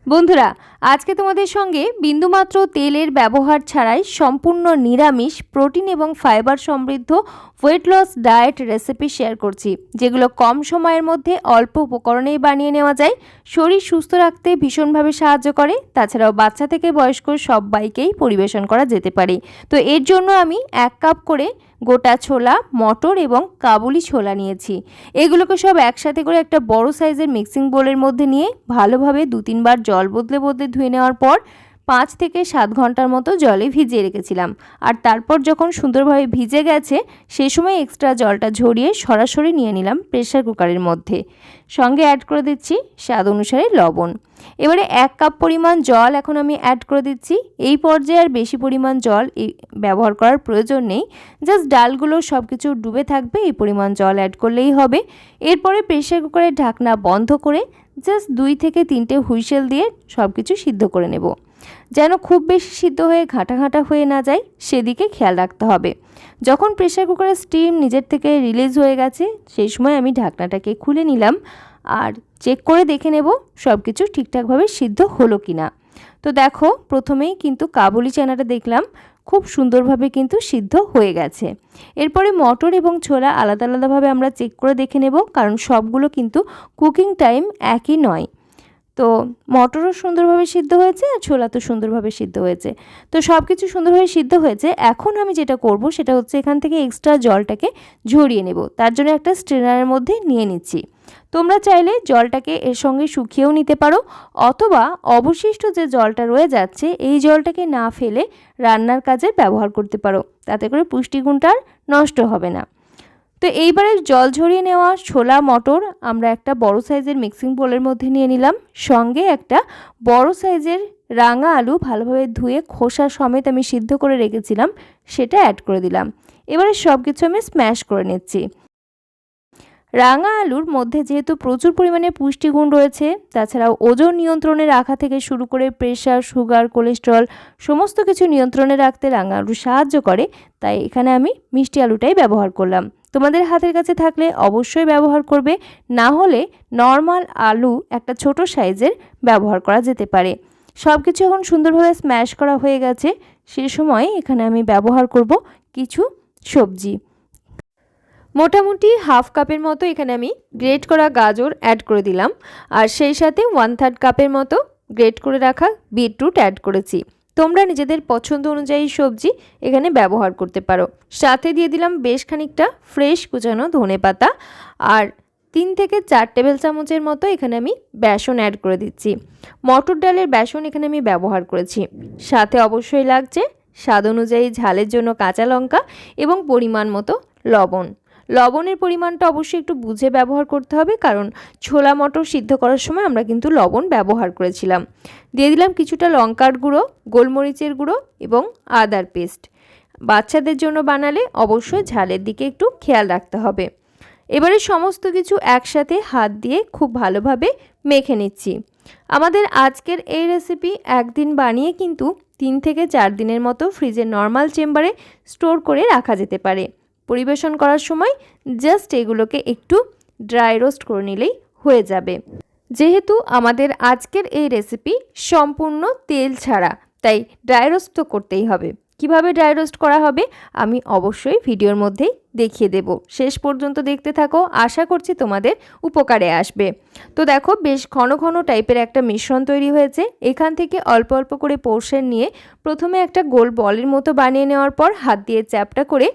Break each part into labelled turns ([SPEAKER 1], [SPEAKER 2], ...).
[SPEAKER 1] বন্ধুরা, আজকে তোমাদের সঙ্গে বিন্দুমাত্র তেলের ব্যবহার ছাড়াই সম্পূর্ণ নিরামিষ প্রোটিন এবং ফাইবার সমৃদ্ধ weight loss diet recipe share করছি, যেগুলো কম সময়ের মধ্যে অল্প উপকরণেই বানিয়ে নেওয়া যায়, শরীর সুস্থ রাখতে ভীষণভাবে সাহায্য করে। তাছাড়াও বাচ্চা থেকে বয়স্ক সবাইকেই পরিবেশন করা যেতে পারে। তো এর জন্য আমি 1 কাপ করে গোটা ছোলা, মটর এবং কাবুলি ছোলা নিয়েছি। এগুলোকে সব একসাথে করে একটা বড় সাইজের মিক্সিং বোলের মধ্যে নিয়ে ভালোভাবে 2-3 বার জল বদলে বদলে ধুয়ে নেওয়ার পর 5 থেকে 7 ঘন্টার মতো জলে ভিজিয়ে রেখেছিলাম। আর তারপর যখন সুন্দরভাবে ভিজে গেছে সেই সময় এক্সট্রা জলটা ঝরিয়ে সরাসরি নিয়ে নিলাম প্রেসার কুকারের মধ্যে। সঙ্গে অ্যাড করে দিচ্ছি স্বাদ অনুসারে লবণ। এবারে 1 কাপ পরিমাণ জল এখন আমি অ্যাড করে দিচ্ছি। এই পর্যায়ে আর বেশি পরিমাণ জল ব্যবহার করার প্রয়োজন নেই, জাস্ট ডালগুলো সব কিছু ডুবে থাকবে এই পরিমাণ জল অ্যাড করলেই হবে। এরপরে প্রেসার কুকারের ঢাকনা বন্ধ করে জাস্ট 2 থেকে 3টে হুইসেল দিয়ে সব কিছু সিদ্ধ করে নেব। যেন খুব বেশি সিদ্ধ হয়ে ঘাঁটা ঘাঁটা হয়ে না যায় সেদিকে খেয়াল রাখতে হবে। যখন প্রেসার কুকারের স্টিম নিজের থেকে রিলিজ হয়ে গেছে সেই সময় আমি ঢাকনাটাকে খুলে নিলাম আর চেক করে দেখে নেব সব কিছু ঠিকঠাকভাবে সিদ্ধ হলো কিনা। তো দেখো, প্রথমেই কিন্তু কাবুলি চানাটা দেখলাম খুব সুন্দরভাবে কিন্তু সিদ্ধ হয়ে গেছে। এরপরে মটর এবং ছোলা আলাদা আলাদাভাবে আমরা চেক করে দেখে নেব, কারণ সবগুলো কিন্তু কুকিং টাইম একই নয়। তো মটরও সুন্দরভাবে সিদ্ধ হয়েছে আর ছোলা তো সুন্দরভাবে সিদ্ধ হয়েছে। তো সব কিছু সুন্দরভাবে সিদ্ধ হয়েছে। এখন আমি যেটা করব সেটা হচ্ছে এখান থেকে এক্সট্রা জলটাকে ঝরিয়ে নেব। তার জন্য একটা স্ট্রেনারের মধ্যে নিয়ে নিচ্ছি। তোমরা চাইলে জলটাকে এর সঙ্গে শুকিয়েও নিতে পারো, অথবা অবশিষ্ট যে জলটা রয়ে যাচ্ছে এই জলটাকে না ফেলে রান্নার কাজে ব্যবহার করতে পারো, তাতে করে পুষ্টিগুণটা আর নষ্ট হবে না। তো এইবারে জল ঝরিয়ে নেওয়া ছোলা মটর আমরা একটা বড় সাইজের মিক্সিং বোলের মধ্যে নিয়ে নিলাম। সঙ্গে একটা বড় সাইজের রাঙা আলু ভালোভাবে ধুয়ে খোসা সমেত আমি সিদ্ধ করে রেখেছিলাম, সেটা অ্যাড করে দিলাম। এবারে সব কিছু আমি স্ম্যাশ করে নিচ্ছি। রাঙা আলুর মধ্যে যেহেতু প্রচুর পরিমাণে পুষ্টিগুণ রয়েছে, তাছাড়াও ওজন নিয়ন্ত্রণে রাখা থেকে শুরু করে প্রেশার, সুগার, কোলেস্টেরল সমস্ত কিছু নিয়ন্ত্রণে রাখতে রাঙা আলু সাহায্য করে, তাই এখানে আমি মিষ্টি আলুটাই ব্যবহার করলাম। তোমাদের হাতের কাছে থাকলে অবশ্যই ব্যবহার করবে, না হলে নর্মাল আলু একটা ছোট সাইজের ব্যবহার করা যেতে পারে। সব কিছু এখন সুন্দরভাবে স্ম্যাশ করা হয়ে গেছে। সে সময় এখানে আমি ব্যবহার করব কিছু সবজি। মোটামুটি 1/2 কাপের মতো এখানে আমি গ্রেট করা গাজর অ্যাড করে দিলাম, আর সেই সাথে 1/3 কাপের মতো গ্রেট করে রাখা বিটরুট অ্যাড করেছি। তোমরা নিজেদের পছন্দ অনুযায়ী সবজি এখানে ব্যবহার করতে পারো। সাথে দিয়ে দিলাম বেশ খানিকটা ফ্রেশ কুচানো ধনেপাতা, আর 3 থেকে 4 টেবিল চামচের মতো এখানে আমি বেসন অ্যাড করে দিচ্ছি। মটর ডালের বেসন এখানে আমি ব্যবহার করেছি। সাথে অবশ্যই লাগছে স্বাদ অনুযায়ী ঝালের জন্য কাঁচা লঙ্কা এবং পরিমাণ মতো লবণ। লবণের পরিমাণটা অবশ্যই একটু বুঝে ব্যবহার করতে হবে, কারণ ছোলা মটর সিদ্ধ করার সময় আমরা কিন্তু লবণ ব্যবহার করেছিলাম। দিয়ে দিলাম কিছুটা লঙ্কার গুঁড়ো, গোলমরিচের গুঁড়ো এবং আদার পেস্ট। বাচ্চাদের জন্য বানালে অবশ্যই ঝালের দিকে একটু খেয়াল রাখতে হবে। এবারে সমস্ত কিছু একসাথে হাত দিয়ে খুব ভালোভাবে মেখে নিচ্ছি। আমাদের আজকের এই রেসিপি একদিন বানিয়ে কিন্তু 3 থেকে 4 দিনের মতো ফ্রিজের নর্মাল চেম্বারে স্টোর করে রাখা যেতে পারে। পরিবেশন করার সময় জাস্ট এগুলোকে একটু ড্রাই রোস্ট করে নিলেই হয়ে যাবে। যেহেতু আমাদের আজকের এই রেসিপি সম্পূর্ণ তেল ছাড়া, তাই ড্রাই রোস্ট তো করতেই হবে। কিভাবে ড্রাই রোস্ট করা হবে আমি অবশ্যই ভিডিওর মধ্যেই দেখিয়ে দেব। শেষ পর্যন্ত দেখতে থাকো, আশা করছি তোমাদের উপকারে আসবে। তো দেখো, বেশ ঘন ঘন টাইপের একটা মিশ্রণ তৈরি হয়েছে। এখান থেকে অল্প অল্প করে পোর্শন নিয়ে প্রথমে একটা গোল বলের মতো বানিয়ে নেওয়ার পর হাত দিয়ে চ্যাপটা করে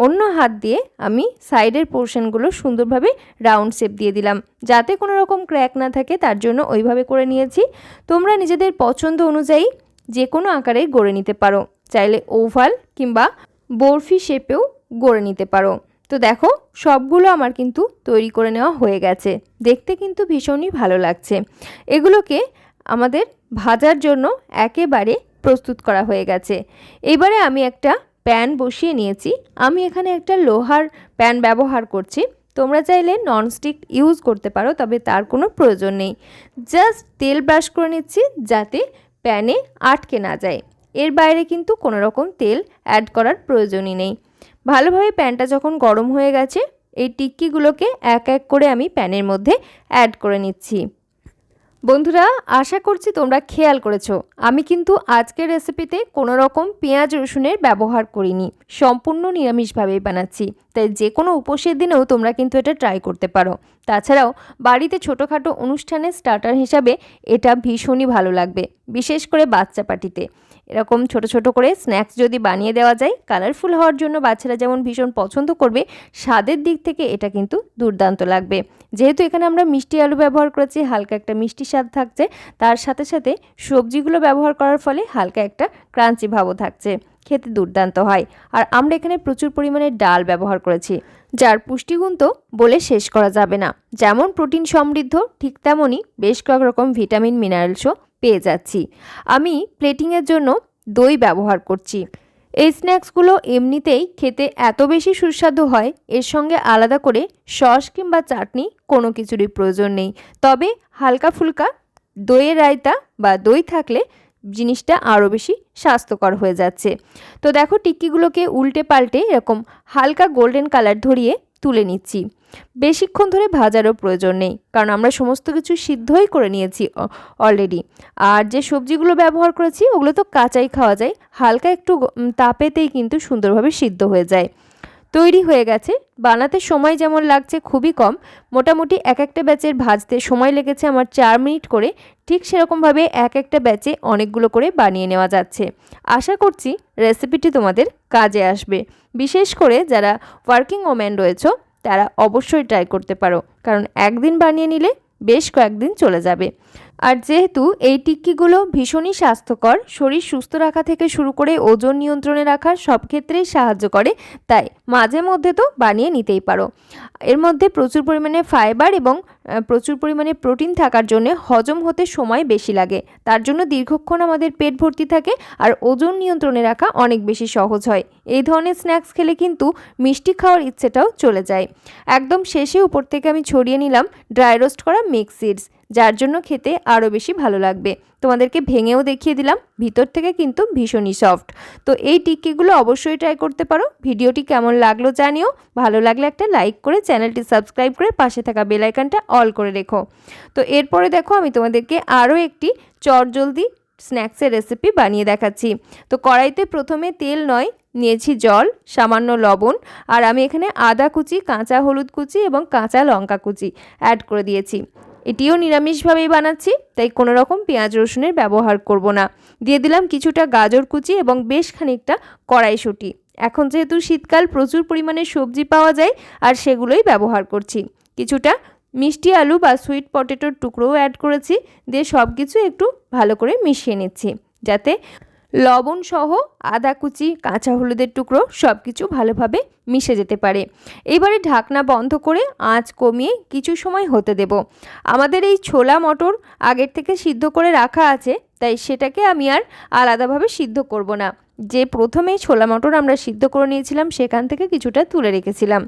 [SPEAKER 1] অন্য হাত দিয়ে আমি সাইডের পোর্শনগুলো সুন্দরভাবে রাউন্ড শেপ দিয়ে দিলাম, যাতে কোনো রকম ক্র্যাক না থাকে, তার জন্য ওইভাবে করে নিয়েছি। তোমরা নিজেদের পছন্দ অনুযায়ী যে কোনো আকারে গড়ে নিতে পারো, চাইলে ওভাল কিংবা বরফি শেপেও গড়ে নিতে পারো। তো দেখো, সবগুলো আমার কিন্তু তৈরি করে নেওয়া হয়ে গেছে। দেখতে কিন্তু ভীষণই ভালো লাগছে। এগুলোকে আমাদের ভাজার জন্য একেবারে প্রস্তুত করা হয়ে গেছে। এবারে আমি একটা প্যান বসিয়ে নিয়েছি। আমি এখানে একটা লোহার প্যান ব্যবহার করছি। তোমরা চাইলে ননস্টিক ইউজ করতে পারো, তবে তার কোনো প্রয়োজন নেই। জাস্ট তেল ব্রাশ করে নিচ্ছি যাতে প্যানে আটকে না যায়। এর বাইরে কিন্তু কোনো রকম তেল অ্যাড করার প্রয়োজনই নেই। ভালোভাবে প্যানটা যখন গরম হয়ে গেছে, এই টিক্কিগুলোকে এক এক করে আমি প্যানের মধ্যে অ্যাড করে নিচ্ছি। বন্ধুরা, আশা করছি তোমরা খেয়াল করেছো আমি কিন্তু আজকের রেসিপিতে কোনো রকম পেঁয়াজ রসুনের ব্যবহার করিনি, সম্পূর্ণ নিরামিষভাবেই বানাচ্ছি। তাই যে কোনো উপোসের দিনেও তোমরা কিন্তু এটা ট্রাই করতে পারো। তাছাড়াও বাড়িতে ছোটোখাটো অনুষ্ঠানের স্টার্টার হিসাবে এটা ভীষণই ভালো লাগবে, বিশেষ করে বাচ্চা পার্টিতে। এরকম ছোট ছোট করে স্ন্যাক্স যদি বানিয়ে দেওয়া যায়, কালারফুল হওয়ার জন্য বাচ্চারা যেমন ভীষণ পছন্দ করবে, স্বাদের দিক থেকে এটা কিন্তু দুর্দান্ত লাগবে। যেহেতু এখানে আমরা মিষ্টি আলু ব্যবহার করেছি, হালকা একটা মিষ্টি স্বাদ থাকছে, তার সাথে সাথে সবজিগুলো ব্যবহার করার ফলে হালকা একটা ক্রাঞ্চি ভাবও থাকছে, খেতে দুর্দান্ত হয়। আর আমরা এখানে প্রচুর পরিমাণে ডাল ব্যবহার করেছি, যার পুষ্টিগুণ তো বলে শেষ করা যাবে না। যেমন প্রোটিন সমৃদ্ধ, ঠিক তেমনই বেশ কয়েক রকম ভিটামিন মিনারেলসও পেয়ে যাচ্ছি। আমি প্লেটিংয়ের জন্য দই ব্যবহার করছি। এই স্ন্যাক্সগুলো এমনিতেই খেতে এত বেশি সুস্বাদু হয়, এর সঙ্গে আলাদা করে সস কিংবা চাটনি কোনো কিছুরই প্রয়োজন নেই। তবে হালকা ফুলকা দইয়ের রায়তা বা দই থাকলে জিনিসটা আরও বেশি স্বাস্থ্যকর হয়ে যাচ্ছে। তো দেখো, টিক্কিগুলোকে উল্টে পাল্টে এরকম হালকা গোল্ডেন কালার ধরিয়ে তুলে নিচ্ছি। বেশিক্ষণ ধরে ভাজারও প্রয়োজন নেই, কারণ আমরা সমস্ত কিছু সিদ্ধই করে নিয়েছি অলরেডি। আর যে সবজিগুলো ব্যবহার করেছি ওগুলো তো কাঁচাই খাওয়া যায়, হালকা একটু তাপেতেই কিন্তু সুন্দরভাবে সিদ্ধ হয়ে যায়। তৈরি হয়ে গেছে। বানাতে সময় যেমন লাগছে খুবই কম, মোটামুটি এক একটা ব্যাচের ভাজতে সময় লেগেছে আমার 4 মিনিট করে। ঠিক সেরকমভাবে এক একটা ব্যাচে অনেকগুলো করে বানিয়ে নেওয়া যাচ্ছে। আশা করছি রেসিপিটি তোমাদের কাজে আসবে, বিশেষ করে যারা ওয়ার্কিং ওম্যান রয়েছে তারা অবশ্যই ট্রাই করতে পারো, কারণ একদিন বানিয়ে নিলে বেশ কয়েকদিন চলে যাবে। আর যেহেতু এই টিক্কিগুলো ভীষণই স্বাস্থ্যকর, শরীর সুস্থ রাখা থেকে শুরু করে ওজন নিয়ন্ত্রণে রাখার সব ক্ষেত্রেই সাহায্য করে, তাই মাঝে মধ্যে তো বানিয়ে নিতেই পারো। এর মধ্যে প্রচুর পরিমাণে ফাইবার এবং প্রচুর পরিমাণে প্রোটিন থাকার জন্য হজম হতে সময় বেশি লাগে, তার জন্য দীর্ঘক্ষণ আমাদের পেট ভর্তি থাকে আর ওজন নিয়ন্ত্রণে রাখা অনেক বেশি সহজ হয়। এই ধরনের স্ন্যাক্স খেলে কিন্তু মিষ্টি খাওয়ার ইচ্ছেটাও চলে যায়। একদম শেষে উপর থেকে আমি ছড়িয়ে নিলাম ড্রাই রোস্ট করা মিক্স সিডস, যার জন্য খেতে আরও বেশি ভালো লাগবে। তোমাদেরকে ভেঙেও দেখিয়ে দিলাম, ভিতর থেকে কিন্তু ভীষণই সফট। তো এই টিক্কিগুলো অবশ্যই ট্রাই করতে পারো। ভিডিওটি কেমন লাগলো জানিও, ভালো লাগলে একটা লাইক করে চ্যানেলটি সাবস্ক্রাইব করে পাশে থাকা বেল আইকনটা অল করে রেখো। তো এরপরে দেখো, আমি তোমাদেরকে আরও একটি চটজলদি স্ন্যাক্সের রেসিপি বানিয়ে দেখাচ্ছি। তো কড়াইতে প্রথমে তেল নয়, নিয়েছি জল, সামান্য লবণ, আর আমি এখানে আদা কুচি, কাঁচা হলুদ কুচি এবং কাঁচা লঙ্কা কুচি অ্যাড করে দিয়েছি। এটিও নিরামিষভাবেই বানাচ্ছি, তাই কোনো রকম পেঁয়াজ রসুনের ব্যবহার করব না। দিয়ে দিলাম কিছুটা গাজর কুচি এবং বেশ খানিকটা কড়াইশুঁটি। এখন যেহেতু শীতকাল, প্রচুর পরিমাণে সবজি পাওয়া যায় আর সেগুলোই ব্যবহার করছি। কিছুটা মিষ্টি আলু বা সুইট পটেটোর টুকরোও অ্যাড করেছি। দিয়ে সব কিছু একটু ভালো করে মিশিয়ে নিচ্ছি, যাতে লবণ সহ আদা কুচি, কাঁচা হলুদের টুকরো সব কিছু ভালোভাবে মিশে যেতে পারে। এবারে ঢাকনা বন্ধ করে আঁচ কমিয়ে কিছু সময় হতে দেব। আমাদের এই ছোলা মটর আগের থেকে সিদ্ধ করে রাখা আছে, তাই সেটাকে আমি আর আলাদাভাবে সিদ্ধ করব না। যে প্রথমে ছোলা মটর আমরা সিদ্ধ করে নিয়েছিলাম সেখান থেকে কিছুটা তুলে রেখেছিলাম।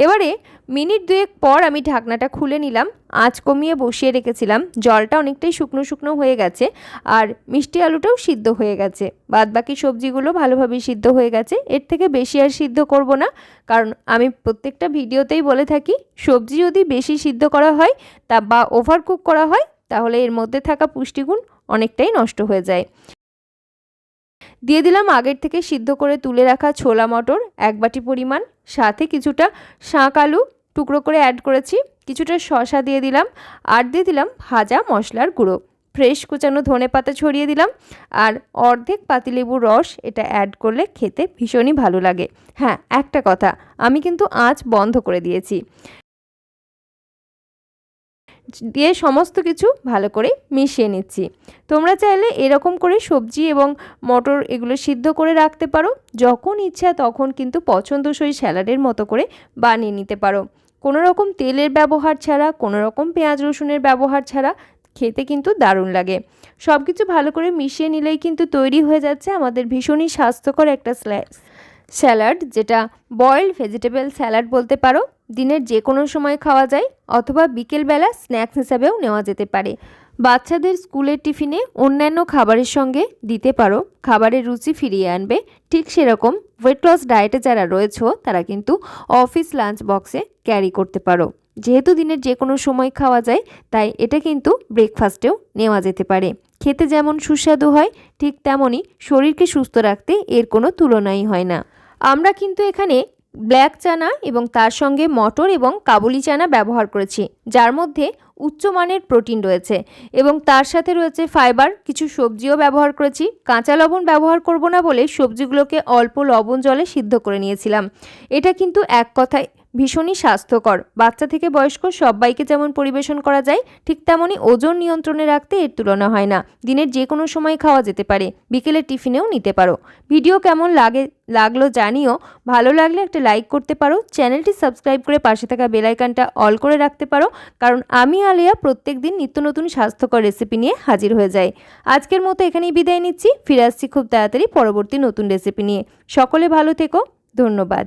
[SPEAKER 1] এবারে মিনিট দুয়েক পর আমি ঢাকনাটা খুলে নিলাম, আঁচ কমিয়ে বসিয়ে রেখেছিলাম। জলটা অনেকটাই শুকনো শুকনো হয়ে গেছে আর মিষ্টি আলুটাও সিদ্ধ হয়ে গেছে, বাদবাকি সবজিগুলো ভালোভাবেই সিদ্ধ হয়ে গেছে। এর থেকে বেশি আর সিদ্ধ করব না, কারণ আমি প্রত্যেকটা ভিডিওতেই বলে থাকি সবজি যদি বেশি সিদ্ধ করা হয় তা বা ওভারকুক করা হয়, তাহলে এর মধ্যে থাকা পুষ্টিগুণ অনেকটাই নষ্ট হয়ে যায়। দিয়ে দিলাম আগের থেকে সিদ্ধ করে তুলে রাখা ছোলা মটর 1 বাটি পরিমাণ, সাথে কিছুটা শাঁক আলু টুকরো করে অ্যাড করেছি, কিছুটা শসা দিয়ে দিলাম, আর দিয়ে দিলাম ভাজা মশলার গুঁড়ো, ফ্রেশ কুচানো ধনেপাতা ছড়িয়ে দিলাম, আর অর্ধেক পাতিলেবুর রস। এটা অ্যাড করলে খেতে ভীষণই ভালো লাগে। হ্যাঁ, একটা কথা, আমি কিন্তু আঁচ বন্ধ করে দিয়েছি। দিয়ে সমস্ত কিছু ভালো করে মিশিয়ে নিচ্ছি। তোমরা চাইলে এরকম করে সবজি এবং মটর এগুলো সিদ্ধ করে রাখতে পারো, যখন ইচ্ছা তখন কিন্তু পছন্দসই স্যালাডের মতো করে বানিয়ে নিতে পারো। কোনো রকম তেলের ব্যবহার ছাড়া, কোনো রকম পেঁয়াজ রসুনের ব্যবহার ছাড়া খেতে কিন্তু দারুণ লাগে। সব কিছু ভালো করে মিশিয়ে নিলেই কিন্তু তৈরি হয়ে যাচ্ছে আমাদের ভীষণই স্বাস্থ্যকর একটা স্যালাড, যেটা বয়েলড ভেজিটেবল স্যালাড বলতে পারো। দিনের যে কোনো সময় খাওয়া যায়, অথবা বিকেলবেলা স্ন্যাক্স হিসাবেও নেওয়া যেতে পারে। বাচ্চাদের স্কুলের টিফিনে অন্যান্য খাবারের সঙ্গে দিতে পারো, খাবারের রুচি ফিরিয়ে আনবে। ঠিক সেরকম ওয়েট লস ডায়েটে যারা রয়েছে তারা কিন্তু অফিস লাঞ্চ বক্সে ক্যারি করতে পারো। যেহেতু দিনের যে কোনো সময় খাওয়া যায়, তাই এটা কিন্তু ব্রেকফাস্টেও নেওয়া যেতে পারে। খেতে যেমন সুস্বাদু হয়, ঠিক তেমনই শরীরকে সুস্থ রাখতে এর কোনো তুলনাই হয় না। আমরা কিন্তু এখানে ব্ল্যাক চানা এবং তার সঙ্গে মটর এবং কাবুলি চানা ব্যবহার করেছি, যার মধ্যে উচ্চমানের প্রোটিন রয়েছে এবং তার সাথে রয়েছে ফাইবার। কিছু সবজিও ব্যবহার করেছি। কাঁচা লবণ ব্যবহার করব না বলে সবজিগুলোকে অল্প লবণ জলে সিদ্ধ করে নিয়েছিলাম। এটা কিন্তু এক কথায় ভীষণই স্বাস্থ্যকর। বাচ্চা থেকে বয়স্ক সবাইকে যেমন পরিবেশন করা যায়, ঠিক তেমনই ওজন নিয়ন্ত্রণে রাখতে এর তুলনা হয় না। দিনের যে কোনো সময় খাওয়া যেতে পারে, বিকেলের টিফিনেও নিতে পারো। ভিডিও কেমন লাগলো জানিও। ভালো লাগলে একটা লাইক করতে পারো, চ্যানেলটি সাবস্ক্রাইব করে পাশে থাকা বেল আইকনটা অল করে রাখতে পারো, কারণ আমি আলিয়া প্রত্যেক দিন নিত্য নতুন স্বাস্থ্যকর রেসিপি নিয়ে হাজির হয়ে যাই। আজকের মতো এখানেই বিদায় নিচ্ছি। ফিরে আসছি খুব তাড়াতাড়ি পরবর্তী নতুন রেসিপি নিয়ে। সকলে ভালো থেকো। ধন্যবাদ।